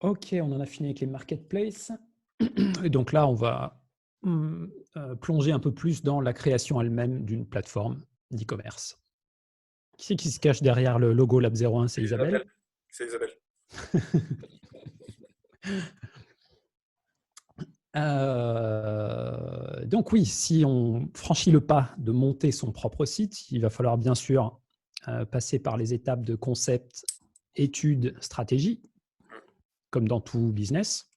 Ok, on en a fini avec les marketplaces. Et donc là, on va plonger un peu plus dans la création elle-même d'une plateforme d'e-commerce. Qui c'est qui se cache derrière le logo Lab 01? C'est C'est Isabelle. Isabelle. C'est Isabelle. Donc oui, si on franchit le pas de monter son propre site, il va falloir bien sûr passer par les étapes de concept, étude, stratégie, comme dans tout business,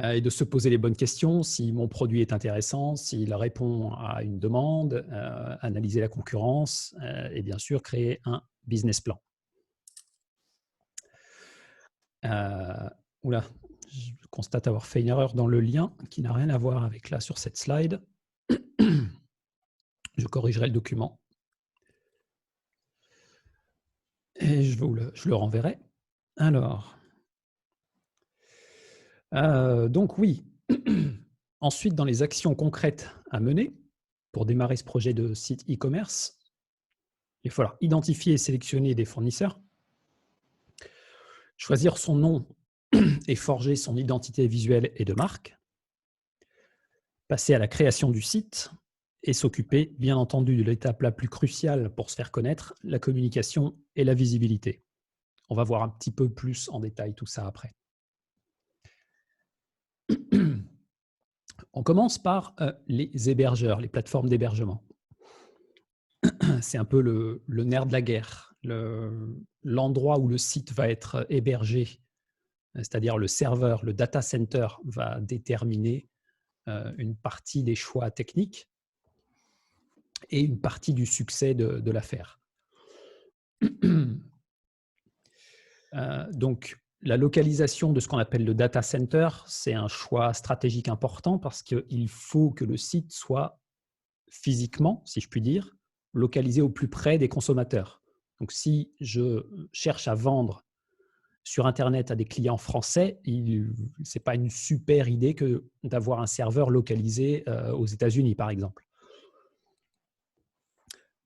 et de se poser les bonnes questions, si mon produit est intéressant, s'il répond à une demande, analyser la concurrence, et bien sûr créer un business plan. Oula, je constate avoir fait une erreur dans le lien qui n'a rien à voir avec là sur cette slide. Je corrigerai le document et je le renverrai. Alors, donc oui. Ensuite, dans les actions concrètes à mener pour démarrer ce projet de site e-commerce, il va falloir identifier et sélectionner des fournisseurs, choisir son nom et forger son identité visuelle et de marque, passer à la création du site et s'occuper, bien entendu, de l'étape la plus cruciale pour se faire connaître, la communication et la visibilité. On va voir un petit peu plus en détail tout ça après. On commence par les hébergeurs, les plateformes d'hébergement. C'est un peu le nerf de la guerre, l'endroit où le site va être hébergé, c'est-à-dire le serveur, le data center va déterminer une partie des choix techniques et une partie du succès de l'affaire. Donc, la localisation de ce qu'on appelle le data center, c'est un choix stratégique important parce qu'il faut que le site soit physiquement, si je puis dire, localisé au plus près des consommateurs. Donc, si je cherche à vendre sur Internet à des clients français, ce n'est pas une super idée que d'avoir un serveur localisé aux États-Unis, par exemple.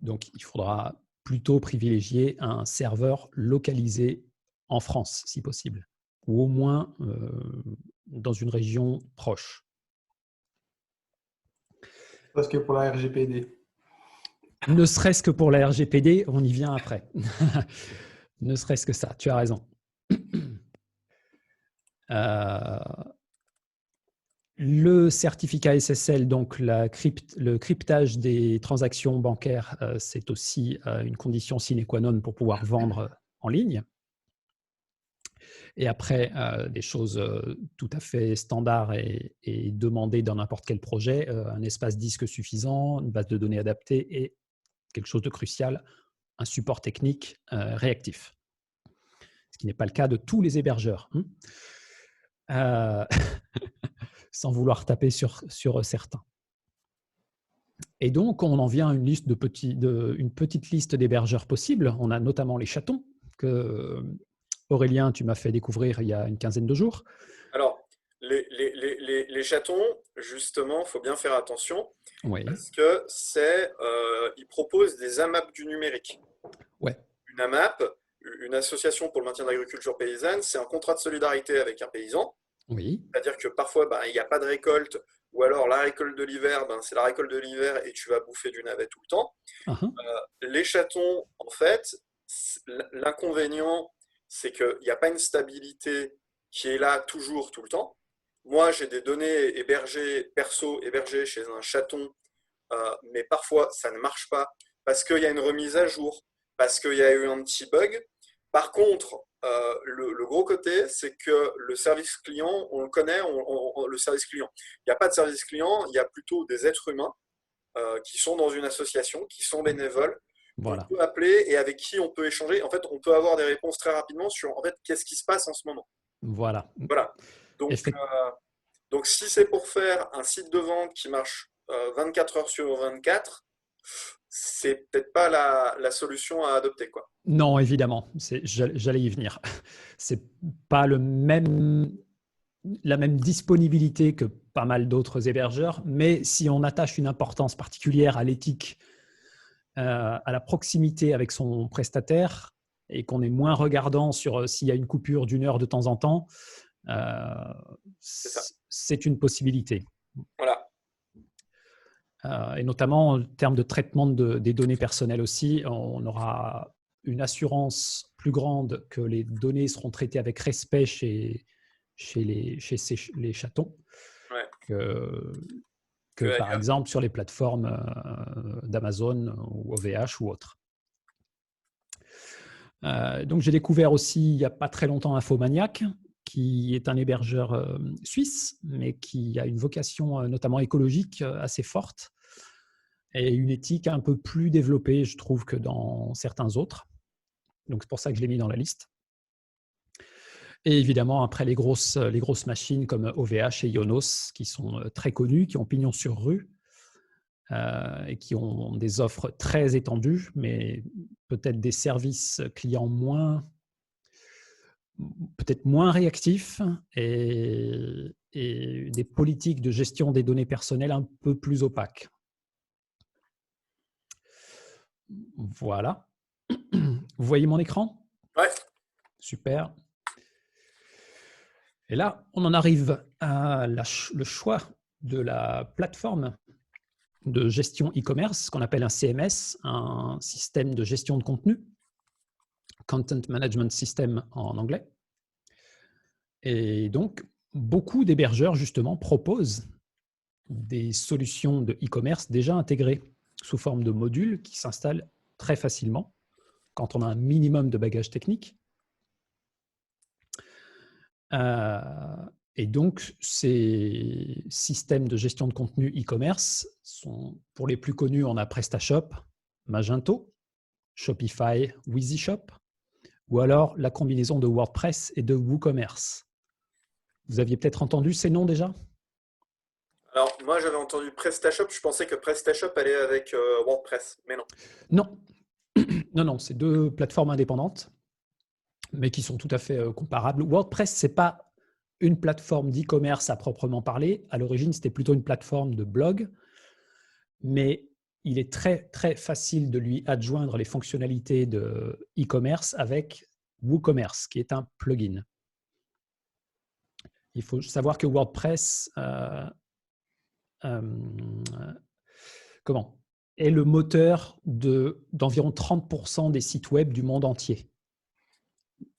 Donc, il faudra plutôt privilégier un serveur localisé en France, si possible, ou au moins dans une région proche. Parce que pour la RGPD. Ne serait-ce que pour la RGPD, on y vient après. Ne serait-ce que ça, tu as raison. Le certificat SSL, donc le cryptage des transactions bancaires, c'est aussi une condition sine qua non pour pouvoir vendre en ligne. Et après, des choses tout à fait standards et demandées dans n'importe quel projet, un espace disque suffisant, une base de données adaptée et quelque chose de crucial, un support technique réactif. Ce qui n'est pas le cas de tous les hébergeurs. Sans vouloir taper sur certains. Et donc, on en vient à une petite liste d'hébergeurs possibles. On a notamment les chatons, que Aurélien, tu m'as fait découvrir il y a une quinzaine de jours. Alors, les chatons, justement, il faut bien faire attention Oui. parce que ils proposent des AMAP du numérique. Ouais. Une AMAP, une association pour le maintien de l'agriculture paysanne, c'est un contrat de solidarité avec un paysan. Oui. C'est-à-dire que parfois, il n'y a pas de récolte, ou alors la récolte de l'hiver, c'est la récolte de l'hiver et tu vas bouffer du navet tout le temps. Les chatons, en fait, l'inconvénient, c'est qu'il n'y a pas une stabilité qui est là toujours, tout le temps. Moi, j'ai des données hébergées, perso, hébergées chez un chaton, mais parfois, ça ne marche pas parce qu'il y a une remise à jour, parce qu'il y a eu un petit bug. Par contre, le gros côté, c'est que le service client, on le connaît, le service client. Il n'y a pas de service client, il y a plutôt des êtres humains qui sont dans une association, qui sont bénévoles, Voilà. qu'on peut appeler et avec qui on peut échanger. En fait, on peut avoir des réponses très rapidement sur en fait, qu'est-ce qui se passe en ce moment. Voilà. Voilà. Donc si c'est pour faire un site de vente qui marche 24 heures sur 24, c'est peut-être pas la solution à adopter, quoi. Non, évidemment. J'allais y venir. C'est pas la même disponibilité que pas mal d'autres hébergeurs, mais si on attache une importance particulière à l'éthique, à la proximité avec son prestataire, et qu'on est moins regardant sur s'il y a une coupure d'1 heure de temps en temps, c'est une possibilité. Voilà. Et notamment en termes de traitement des données personnelles aussi, on aura une assurance plus grande que les données seront traitées avec respect chez les chatons que par exemple sur les plateformes d'Amazon ou OVH ou autres. Donc j'ai découvert aussi il n'y a pas très longtemps Infomaniac, qui est un hébergeur suisse, mais qui a une vocation notamment écologique assez forte et une éthique un peu plus développée, je trouve, que dans certains autres. Donc c'est pour ça que je l'ai mis dans la liste. Et évidemment, après les grosses machines comme OVH et Ionos, qui sont très connues, qui ont pignon sur rue et qui ont des offres très étendues, mais peut-être des services clients peut-être moins réactifs et des politiques de gestion des données personnelles un peu plus opaques. Voilà. Vous voyez mon écran? Ouais. Super. Et là, on en arrive à le choix de la plateforme de gestion e-commerce, qu'on appelle un CMS, un système de gestion de contenu, Content Management System en anglais. Et donc, beaucoup d'hébergeurs, justement, proposent des solutions de e-commerce déjà intégrées sous forme de modules qui s'installent très facilement quand on a un minimum de bagage technique. Et donc, ces systèmes de gestion de contenu e-commerce sont, pour les plus connus, on a PrestaShop, Magento, Shopify, WheezyShop, ou alors la combinaison de WordPress et de WooCommerce. Vous aviez peut-être entendu ces noms déjà? Alors, moi, j'avais entendu PrestaShop. Je pensais que PrestaShop allait avec WordPress, mais non. Non. Non, c'est 2 plateformes indépendantes, mais qui sont tout à fait comparables. WordPress, ce n'est pas une plateforme d'e-commerce à proprement parler. À l'origine, c'était plutôt une plateforme de blog, mais il est très, très facile de lui adjoindre les fonctionnalités de e-commerce avec WooCommerce, qui est un plugin. Il faut savoir que WordPress est le moteur d'environ 30% des sites web du monde entier.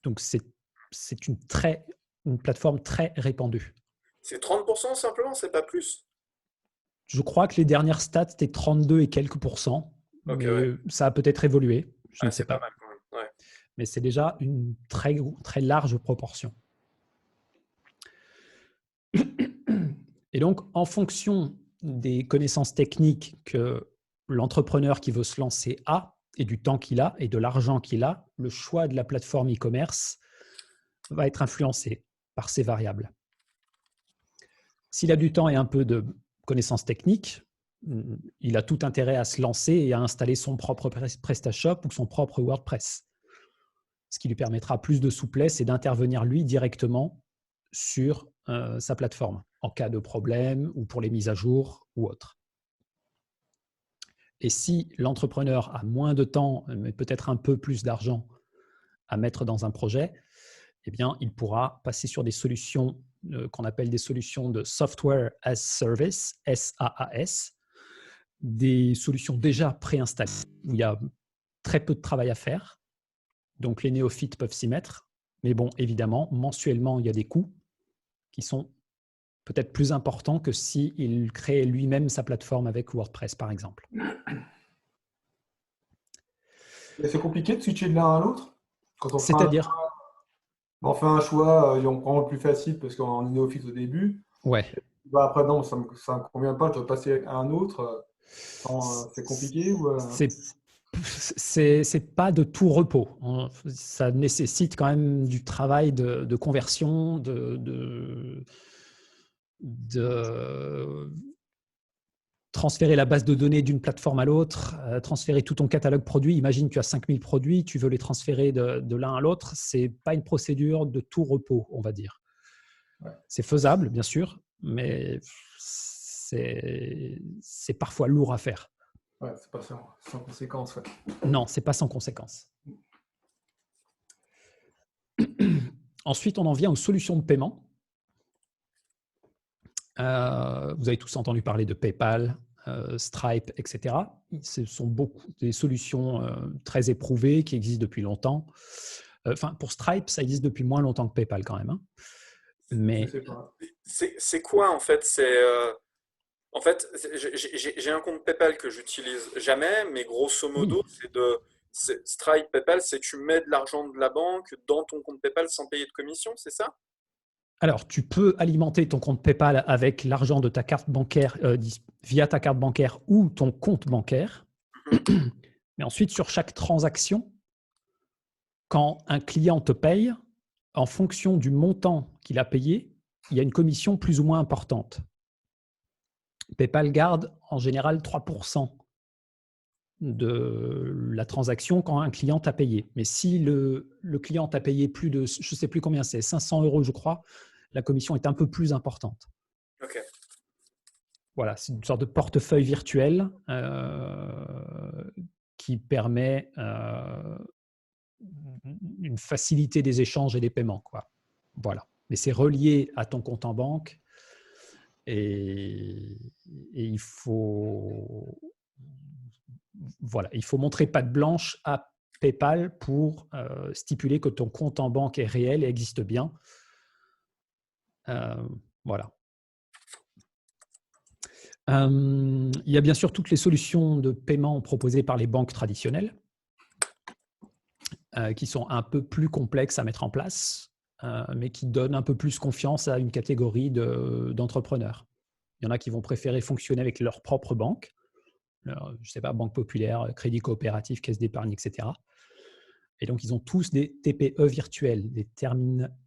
Donc, c'est une plateforme très répandue. C'est 30% simplement, c'est pas plus? Je crois que les dernières stats, c'était 32 et quelques pourcents. Okay, mais ça a peut-être évolué. Je ne sais pas. Pas mal quand même. Ouais. Mais c'est déjà une très, très large proportion. Et donc, en fonction des connaissances techniques que l'entrepreneur qui veut se lancer a, et du temps qu'il a, et de l'argent qu'il a, le choix de la plateforme e-commerce va être influencé par ces variables. S'il a du temps et un peu de connaissances techniques, il a tout intérêt à se lancer et à installer son propre PrestaShop ou son propre WordPress, ce qui lui permettra plus de souplesse et d'intervenir lui directement sur sa plateforme en cas de problème ou pour les mises à jour ou autre. Et si l'entrepreneur a moins de temps, mais peut-être un peu plus d'argent à mettre dans un projet, eh bien, il pourra passer sur des solutions qu'on appelle des solutions de Software as Service, SaaS, des solutions déjà préinstallées, où il y a très peu de travail à faire. Donc, les néophytes peuvent s'y mettre. Mais bon, évidemment, mensuellement, il y a des coûts qui sont peut-être plus importants que s'il crée lui-même sa plateforme avec WordPress, par exemple. C'est compliqué de switcher de l'un à l'autre? C'est-à-dire? On fait un choix et on prend le plus facile parce qu'on est néophyte au début. Ouais. Après, non, ça ne me convient pas, je dois passer à un autre. C'est compliqué ou C'est pas de tout repos. Ça nécessite quand même du travail de conversion, de transférer la base de données d'une plateforme à l'autre, transférer tout ton catalogue produit. Imagine, tu as 5000 produits, tu veux les transférer de l'un à l'autre. Ce n'est pas une procédure de tout repos, on va dire. Ouais. C'est faisable, bien sûr, mais c'est parfois lourd à faire. Ouais, c'est pas sans conséquence. Ouais. Non, c'est pas sans conséquence. Ensuite, on en vient aux solutions de paiement. Vous avez tous entendu parler de PayPal, Stripe, etc. Ce sont beaucoup des solutions très éprouvées qui existent depuis longtemps. Enfin, pour Stripe, ça existe depuis moins longtemps que PayPal quand même. Hein. Mais c'est quoi en fait? En fait, j'ai un compte PayPal que j'utilise jamais, mais grosso modo, oui. Stripe PayPal, c'est tu mets de l'argent de la banque dans ton compte PayPal sans payer de commission, c'est ça? Alors, tu peux alimenter ton compte PayPal avec l'argent de ta carte bancaire via ta carte bancaire ou ton compte bancaire. Mais ensuite, sur chaque transaction, quand un client te paye, en fonction du montant qu'il a payé, il y a une commission plus ou moins importante. PayPal garde en général 3% de la transaction quand un client t'a payé. Mais si le client t'a payé plus de, je ne sais plus combien c'est, 500 € je crois, la commission est un peu plus importante. Ok. Voilà, c'est une sorte de portefeuille virtuel qui permet une facilité des échanges et des paiements, quoi. Voilà. Mais c'est relié à ton compte en banque et il faut montrer patte blanche à PayPal pour stipuler que ton compte en banque est réel et existe bien. Voilà. Il y a bien sûr toutes les solutions de paiement proposées par les banques traditionnelles qui sont un peu plus complexes à mettre en place, mais qui donnent un peu plus confiance à une catégorie d'entrepreneurs. Il y en a qui vont préférer fonctionner avec leur propre banque, je ne sais pas, Banque Populaire, Crédit Coopératif, Caisse d'épargne, etc. Et donc, ils ont tous des TPE virtuels, des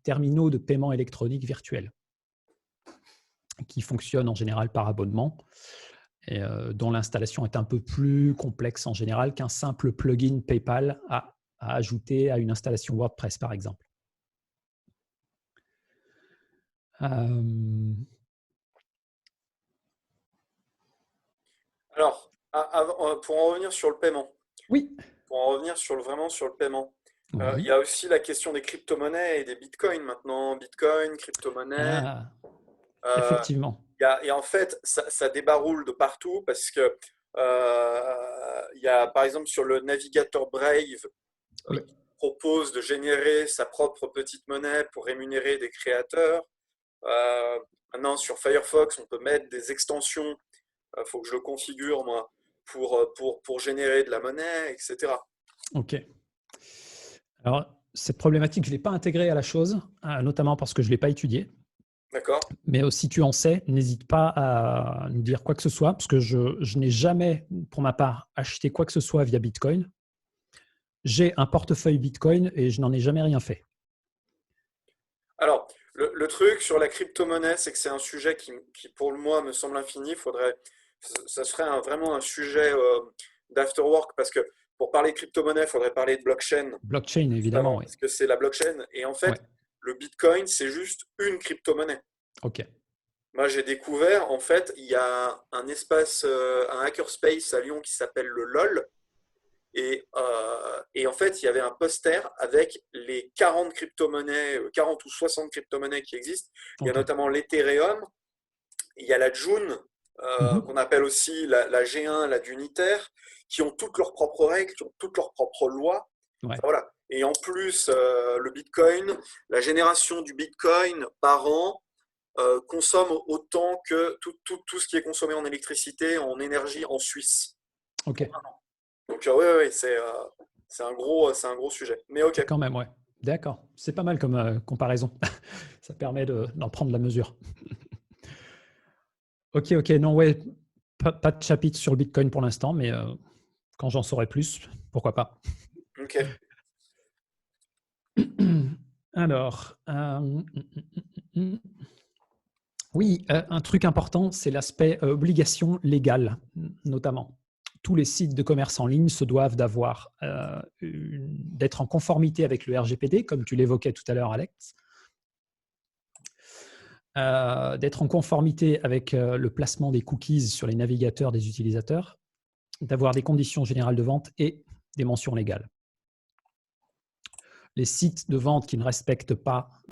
terminaux de paiement électronique virtuels, qui fonctionnent en général par abonnement et dont l'installation est un peu plus complexe en général qu'un simple plugin PayPal à ajouter à une installation WordPress, par exemple. Alors, pour en revenir sur le paiement. Oui. Pour en revenir vraiment sur le paiement. Oui. Il y a aussi la question des crypto-monnaies et des bitcoins maintenant. Bitcoin, crypto-monnaie. Effectivement. Et en fait, ça débaroule de partout parce que il y a par exemple sur le navigateur Brave qui propose de générer sa propre petite monnaie pour rémunérer des créateurs. Maintenant, sur Firefox, on peut mettre des extensions. Faut que je le configure, moi, pour générer de la monnaie, etc. OK. Alors, cette problématique, je ne l'ai pas intégrée à la chose, notamment parce que je ne l'ai pas étudiée. D'accord. Mais si tu en sais, n'hésite pas à nous dire quoi que ce soit, parce que je n'ai jamais, pour ma part, acheté quoi que ce soit via Bitcoin. J'ai un portefeuille Bitcoin et je n'en ai jamais rien fait. Alors, le truc sur la crypto-monnaie, c'est que c'est un sujet qui, pour moi, me semble infini. Ça serait vraiment un sujet d'afterwork parce que pour parler de crypto-monnaie, il faudrait parler de blockchain. Blockchain, évidemment, oui. Parce que c'est la blockchain. Et en fait, le Bitcoin, c'est juste une crypto-monnaie. OK. Moi, j'ai découvert, en fait, il y a un espace, un hackerspace à Lyon qui s'appelle le LOL. Et en fait, il y avait un poster avec les 40 crypto-monnaies, 40 ou 60 crypto-monnaies qui existent. Il y a notamment l'Ethereum, il y a la June, qu'on appelle aussi la G1, la Dunitaire, qui ont toutes leurs propres règles, qui ont toutes leurs propres lois. Ouais. Voilà. Et en plus, le Bitcoin, la génération du Bitcoin par an consomme autant que tout ce qui est consommé en électricité, en énergie en Suisse. OK. Donc oui, c'est un gros sujet. Mais OK. Quand même, ouais. D'accord. C'est pas mal comme comparaison. Ça permet d'en prendre la mesure. OK. Non, ouais, pas de chapitre sur le Bitcoin pour l'instant, mais quand j'en saurai plus, pourquoi pas. OK. Alors, oui, un truc important, c'est l'aspect obligation légale, notamment. Tous les sites de commerce en ligne se doivent d'être en conformité avec le RGPD, comme tu l'évoquais tout à l'heure, Alex, d'être en conformité avec le placement des cookies sur les navigateurs des utilisateurs, d'avoir des conditions générales de vente et des mentions légales. les sites de vente qui ne respectent pas